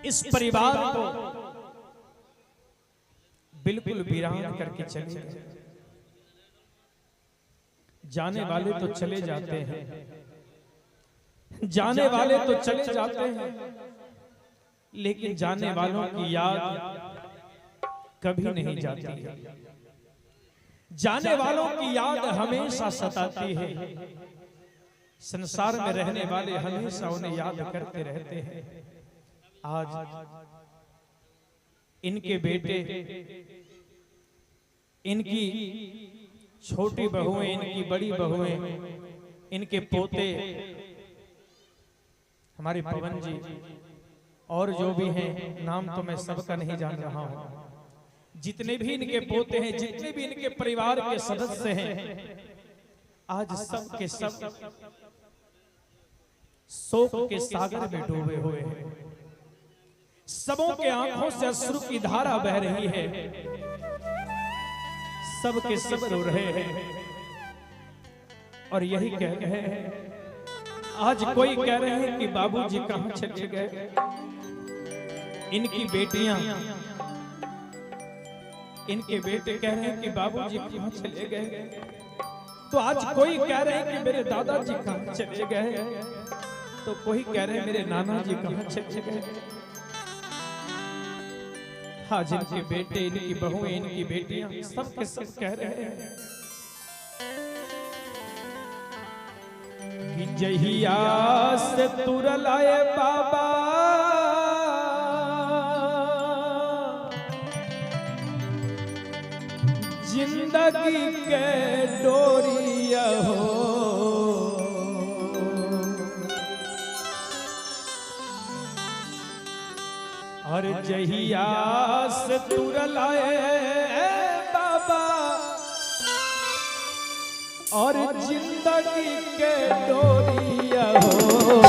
इस परिवार को बिल्कुल वीरान करके चले गए। जाने वाले तो चले जाते हैं, जाने वाले तो चले जाते हैं, लेकिन जाने वालों की याद कभी नहीं जाती है। जाने वालों की याद हमेशा सताती है। संसार में रहने वाले हमेशा उन्हें याद करते रहते हैं। आज इनके बेटे, इनकी छोटी बहुएं, इनकी बड़ी बहुएं, इनके पोते, हमारे पवन जी और जो भी हैं, नाम तो मैं सबका नहीं जान रहा हूं, जितने भी इनके पोते हैं, जितने भी इनके परिवार के सदस्य हैं, आज सब के सब शोक के सागर में डूबे हुए हैं। सबों के आंखों से अश्रु की धारा बह रही है। सब के सब रो रहे हैं और यही कह रहे हैं। आज कोई कह रहे हैं कि बाबूजी कहां चले गए। इनकी बेटियां, इनके बेटे कह रहे हैं कि बाबूजी कहां चले गए। तो आज कोई कह रहे हैं कि मेरे दादाजी कहां चले गए, तो कोई कह रहे हैं मेरे नाना जी कहां चले गए। हाँ, जिनके बेटे, इनकी बहुएं, इनकी बेटियां, सब के सब कह रहे हैं कि जहिया से तुरल आए बाबा, जिंदगी के डोरिया हो, और जहिया से तुरल आए बाबा, और जिंदगी के डोरिया हो,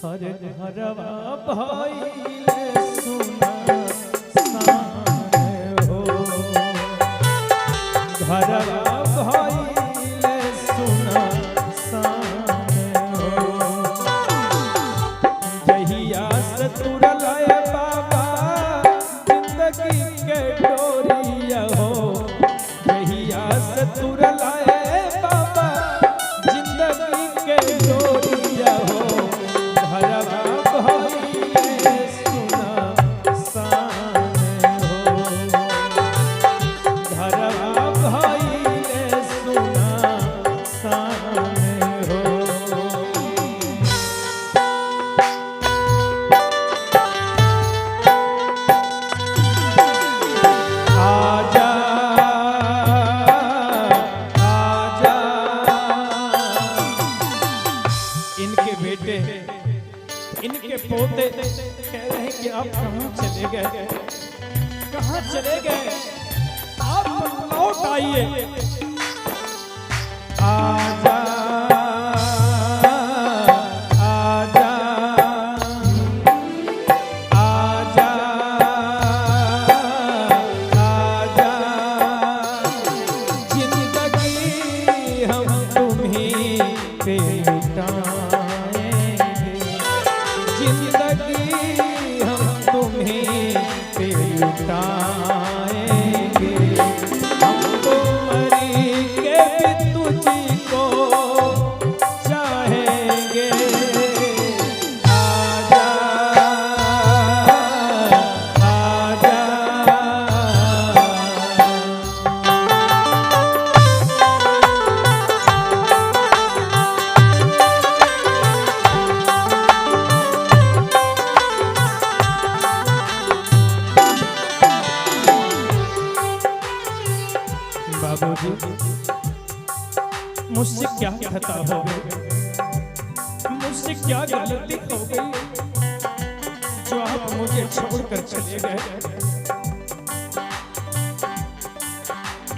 हर घरवा भाई सुना साने हो, घरवा भाई सुना साने हो। जहिया से तुरल आए बाबा, जिंदगी के डोरिया हो, जहिया से तुरल आए बाबा, जिंदगी के डोरिया हो, घरवा भाई सुना साने हो, घरवा भाई सुना साने हो। इनके पोते कह रहे हैं कि आप कहां चले गए, कहां चले गए, आप लौट आइए। आजा आजा आजा आजा, जिंदगी हम तुम्हीं पे लुटाएंगे, जिंदगी हम तुम्हीं पे लुटाएंगे, हम तो मरी के भी तुझको चाहेंगे। आजा आजा, बाबूजी मुझसे क्या खता हो गई, मुझसे क्या गलती हो गई जो आप मुझे छोड़कर चले गए।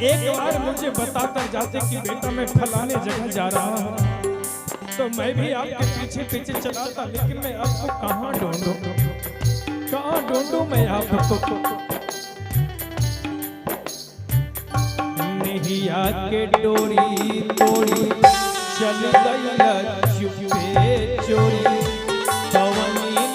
एक बार मुझे बताकर जाते कि बेटा मैं फलाने जगह जा रहा हूँ, तो मैं भी आपके पीछे पीछे चलाता, लेकिन मैं आपको कहाँ ढूंढूं, कहाँ ढूंढूं मैं आपको। नैया के डोरी तोड़ी चल गई चुपे चोरी, पवनी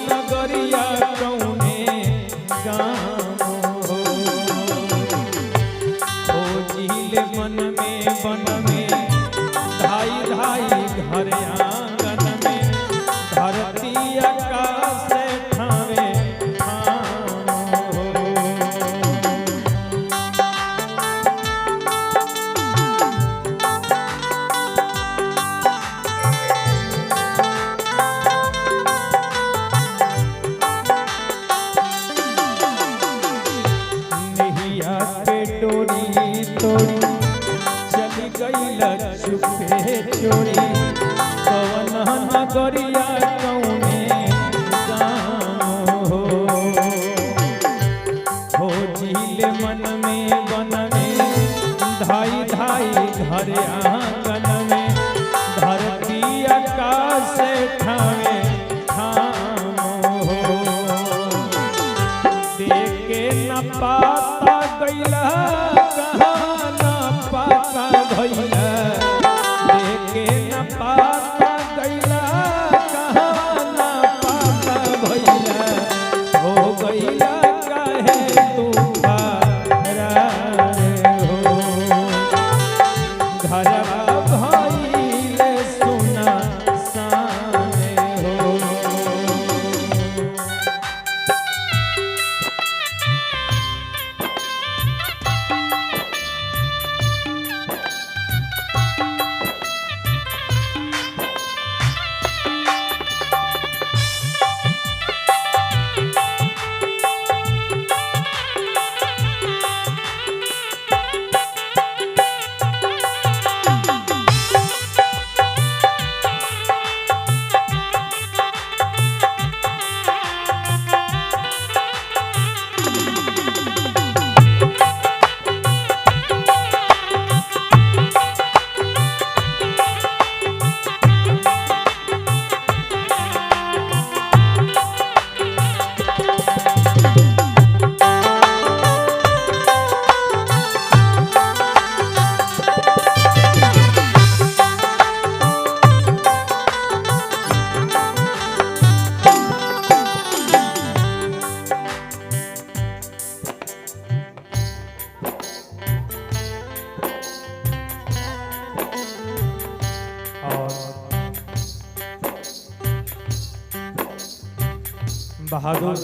बहादुर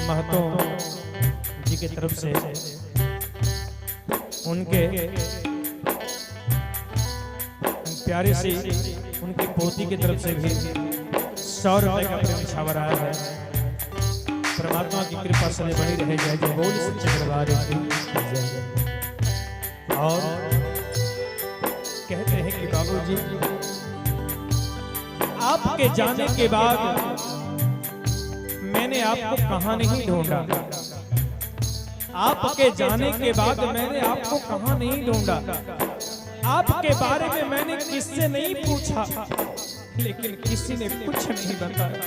महतो जी की तरफ से उनके प्यारे से उनकी पोती की तरफ से भी 100 रुपए का प्रेम छावर आया है। परमात्मा की कृपा से बनी रहे, जय जय बोल सच्चे दरबार की। और कहते हैं कि बाबूजी आपके जाने के बाद मैंने आपको कहां नहीं ढूंढा, आपके जाने के बाद मैंने आपको कहां नहीं ढूंढा, आपके बारे में मैंने किससे नहीं पूछा, लेकिन किसी ने कुछ नहीं बताया,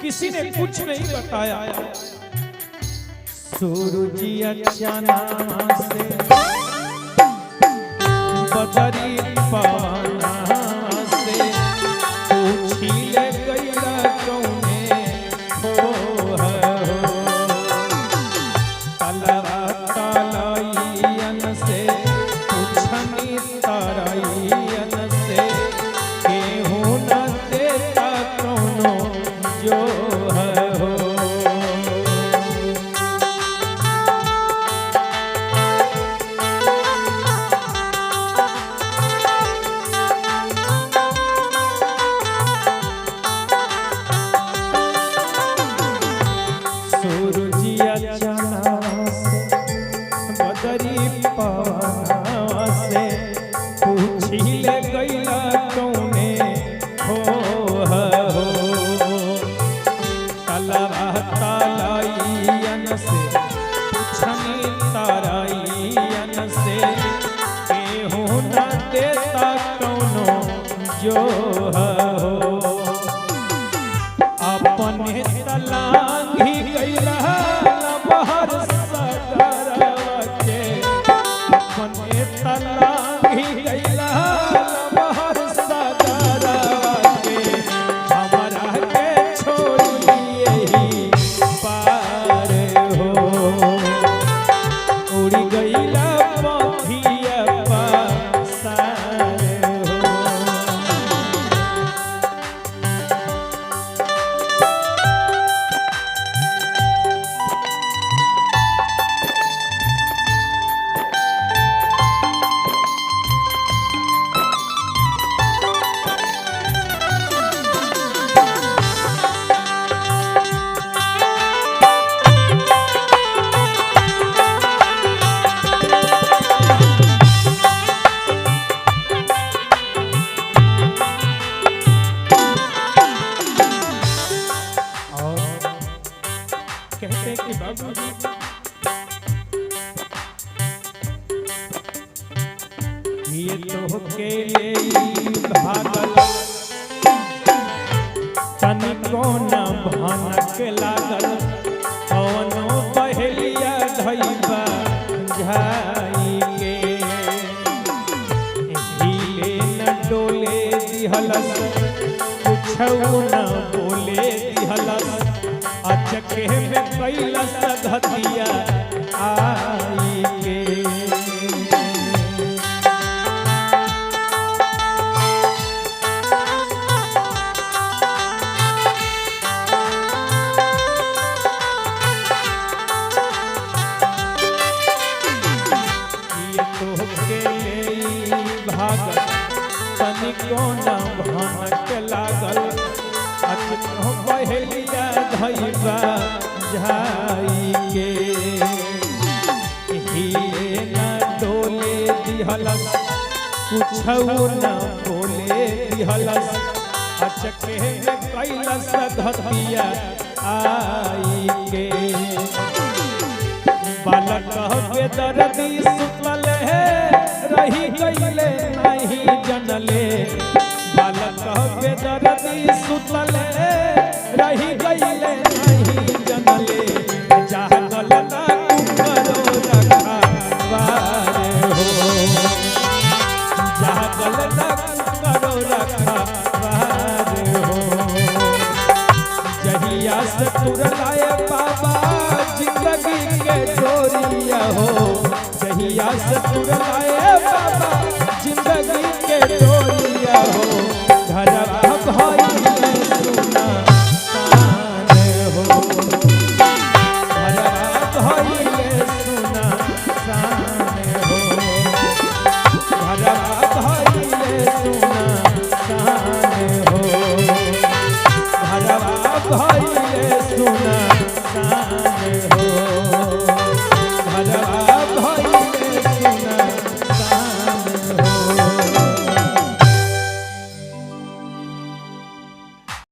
किसी ने कुछ नहीं बताया। सूरजिया चना से बदरी पवना से पूछी ले गईला कौने हो तलवा तलैयन से पूछनी तरैयन से केहू न देता कौनो जो हो। सूरजिया चना से बदरी पवना से पूछी ले गईला कौने हो तलवा तलैयन से पूछनी तरैयन से केहू न देता कौनो जो हो। अपने तलांगी गईला बहर सगरवा के, अपने तलांगी गईला बहर सगरवा के, हमरा के छोड़िए ही पार हो। उड़ गईला पखिया पासार हो। कहते कि बाबूजी ये तो के भागल तनिको न भनक लागल, कौनो पहलिया धैबा झाई के हिले न डोले दिहलस कुछौ न बोले दिहलस, अचके में कैलस धतिया आई के। ये तो के भागल तनिको न भनक लागल, अचको पहलिया धैबा झाई के हिले न डोले दिहलस कुछौ न बोले दिहलस, अचके में कैलस धतिया आई के। बालक बेदर्दी सुतल है रही गईले नहीं जनले,